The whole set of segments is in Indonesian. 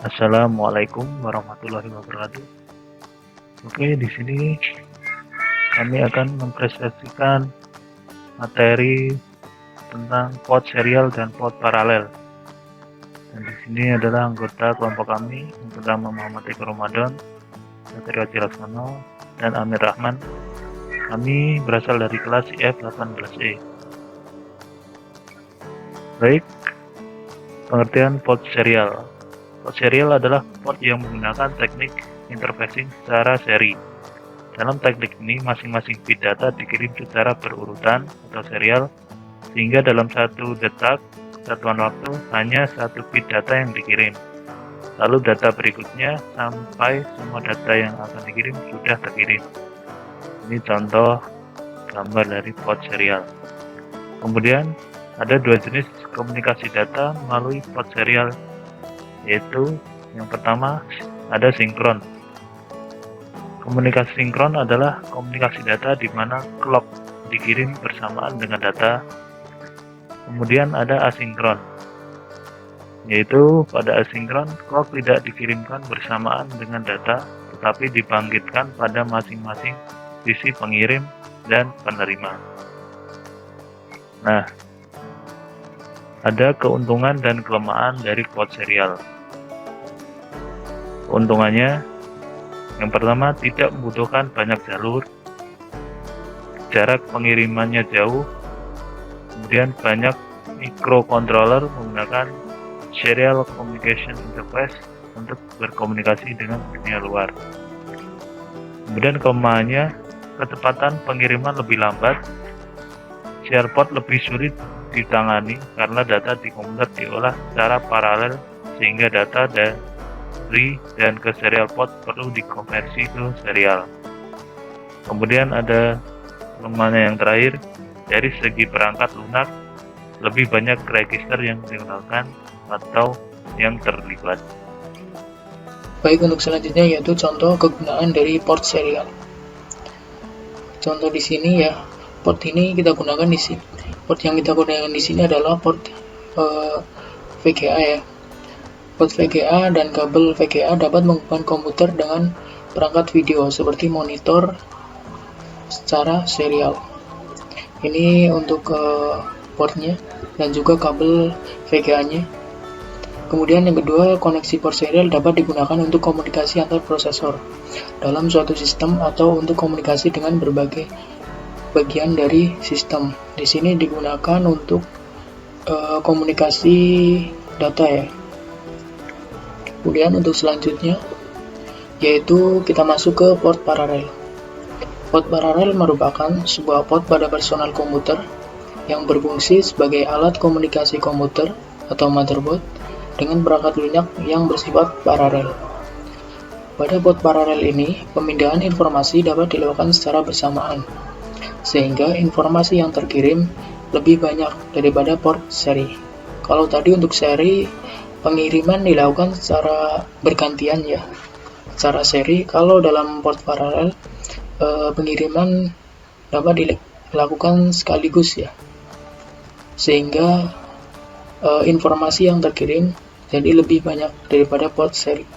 Assalamualaikum warahmatullahi wabarakatuh. Oke, di sini kami akan mempresentasikan materi tentang port serial dan port paralel. Dan di sini adalah anggota kelompok kami yang pertama Muhammad Eko Ramadan, Satrio Laksono, dan Amir Rahman. Kami berasal dari kelas IF18E. Baik, pengertian port serial. Port serial adalah port yang menggunakan teknik interfacing secara seri. Dalam teknik ini, masing-masing bit data dikirim secara berurutan atau serial, sehingga dalam satu detak satuan waktu hanya satu bit data yang dikirim. Lalu data berikutnya sampai semua data yang akan dikirim sudah terkirim. Ini contoh gambar dari port serial. Kemudian ada dua jenis komunikasi data melalui port serial, yaitu yang pertama ada sinkron. Komunikasi sinkron adalah komunikasi data di mana clock dikirim bersamaan dengan data. Kemudian ada asinkron, yaitu pada asinkron clock tidak dikirimkan bersamaan dengan data, tetapi dibangkitkan pada masing-masing sisi pengirim dan penerima. Nah, ada keuntungan dan kelemahan dari port serial. Keuntungannya, yang pertama, tidak membutuhkan banyak jalur, jarak pengirimannya jauh, kemudian banyak microcontroller menggunakan serial communication interface untuk berkomunikasi dengan dunia luar. Kemudian kelemahannya, kecepatan pengiriman lebih lambat, share port lebih sulit ditangani karena data di komputer diolah secara paralel sehingga data dari dan ke serial port perlu dikonversi ke serial. Kemudian ada kelemahan yang terakhir, dari segi perangkat lunak lebih banyak register yang digunakan atau yang terlibat. Baik, untuk selanjutnya yaitu contoh kegunaan dari port serial. Contoh di sini ya, port ini kita gunakan di sini. Port yang kita gunakan di sini adalah port VGA ya. Port VGA dan kabel VGA dapat menghubungkan komputer dengan perangkat video seperti monitor secara serial. Ini untuk portnya dan juga kabel VGA-nya. Kemudian yang kedua, koneksi port serial dapat digunakan untuk komunikasi antar prosesor dalam suatu sistem atau untuk komunikasi dengan berbagai bagian dari sistem. Di sini digunakan untuk komunikasi data ya. Kemudian untuk selanjutnya yaitu kita masuk ke port paralel. Port paralel merupakan sebuah port pada personal komputer yang berfungsi sebagai alat komunikasi komputer atau motherboard dengan perangkat lunak yang bersifat paralel. Pada port paralel ini, pemindahan informasi dapat dilakukan secara bersamaan, sehingga informasi yang terkirim lebih banyak daripada port seri. Kalau tadi untuk seri, pengiriman dilakukan secara bergantian ya, secara seri. Kalau dalam port paralel, pengiriman dapat dilakukan sekaligus ya, sehingga informasi yang terkirim jadi lebih banyak daripada port seri.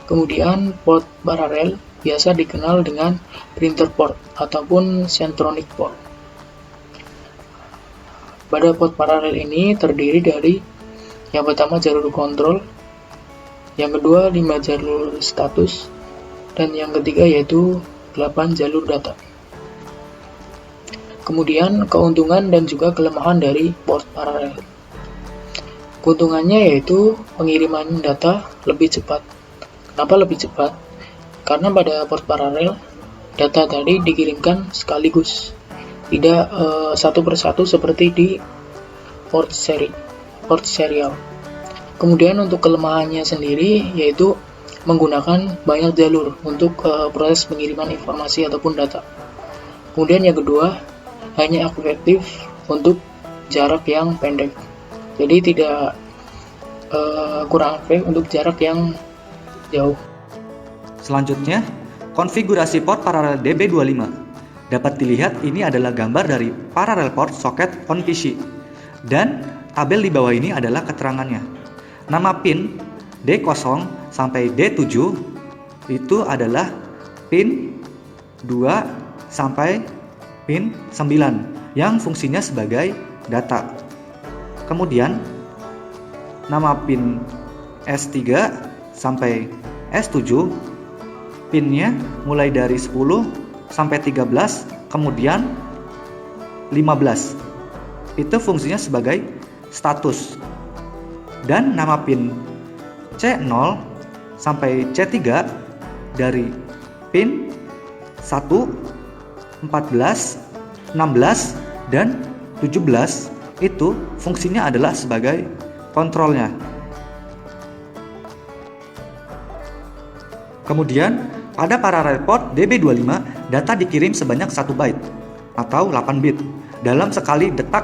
Kemudian port paralel biasa dikenal dengan printer port ataupun centronic port. Pada port paralel ini terdiri dari yang pertama jalur kontrol, yang kedua 5 jalur status, dan yang ketiga yaitu 8 jalur data. Kemudian keuntungan dan juga kelemahan dari port paralel. Keuntungannya yaitu pengiriman data lebih cepat. Kenapa lebih cepat? Karena pada port paralel data tadi dikirimkan sekaligus, tidak satu persatu seperti di port serial. Kemudian untuk kelemahannya sendiri yaitu menggunakan banyak jalur untuk proses pengiriman informasi ataupun data. Kemudian yang kedua, hanya efektif untuk jarak yang pendek. Jadi tidak kurang efektif untuk jarak yang jauh. Selanjutnya, konfigurasi port paralel DB25. Dapat dilihat ini adalah gambar dari parallel port socket on PC. Dan tabel di bawah ini adalah keterangannya. Nama pin D0 sampai D7 itu adalah pin 2 sampai pin 9 yang fungsinya sebagai data. Kemudian nama pin S3 sampai S7 pinnya mulai dari 10 sampai 13, kemudian 15. Itu fungsinya sebagai status. Dan nama pin C0 sampai C3 dari pin 1, 14, 16, dan 17 itu fungsinya adalah sebagai kontrolnya. Kemudian pada parallel port DB25 data dikirim sebanyak 1 byte atau 8 bit dalam sekali detak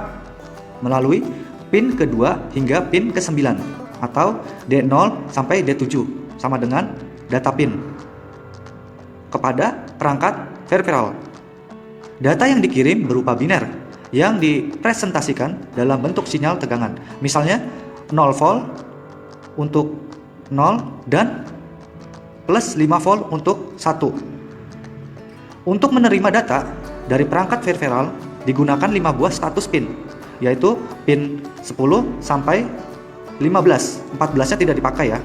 melalui pin kedua hingga pin ke-9 atau D0 sampai D7 sama dengan data pin kepada perangkat peripheral. Data yang dikirim berupa biner yang dipresentasikan dalam bentuk sinyal tegangan. Misalnya 0 volt untuk 0 dan plus 5 volt untuk 1. Untuk menerima data dari perangkat peripheral digunakan 5 buah status pin, yaitu pin 10 sampai 15. 14-nya tidak dipakai ya.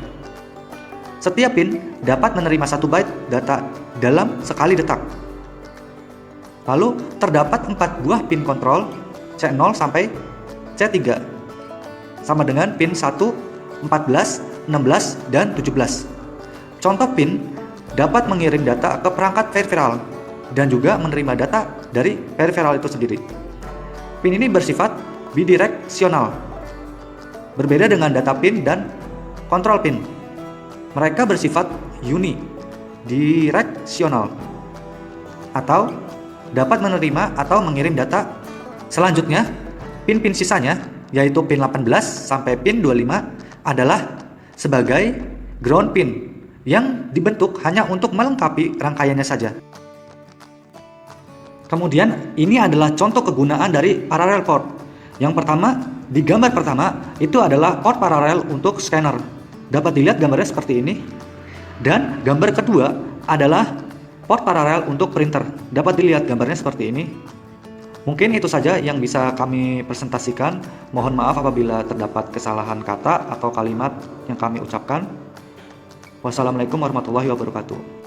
Setiap pin dapat menerima 1 byte data dalam sekali detak. Lalu terdapat 4 buah pin kontrol C0 sampai C3 sama dengan pin 1, 14, 16, dan 17. Contoh pin dapat mengirim data ke perangkat peripheral dan juga menerima data dari peripheral itu sendiri. Pin ini bersifat bidireksional, berbeda dengan data pin dan kontrol pin. Mereka bersifat unidireksional atau dapat menerima atau mengirim data. Selanjutnya, pin-pin sisanya yaitu pin 18 sampai pin 25 adalah sebagai ground pin yang dibentuk hanya untuk melengkapi rangkaiannya saja. Kemudian ini adalah contoh kegunaan dari parallel port. Yang pertama, di gambar pertama itu adalah port paralel untuk scanner. Dapat dilihat gambarnya seperti ini. Dan gambar kedua adalah port paralel untuk printer. Dapat dilihat gambarnya seperti ini. Mungkin itu saja yang bisa kami presentasikan. Mohon maaf apabila terdapat kesalahan kata atau kalimat yang kami ucapkan. Wassalamualaikum warahmatullahi wabarakatuh.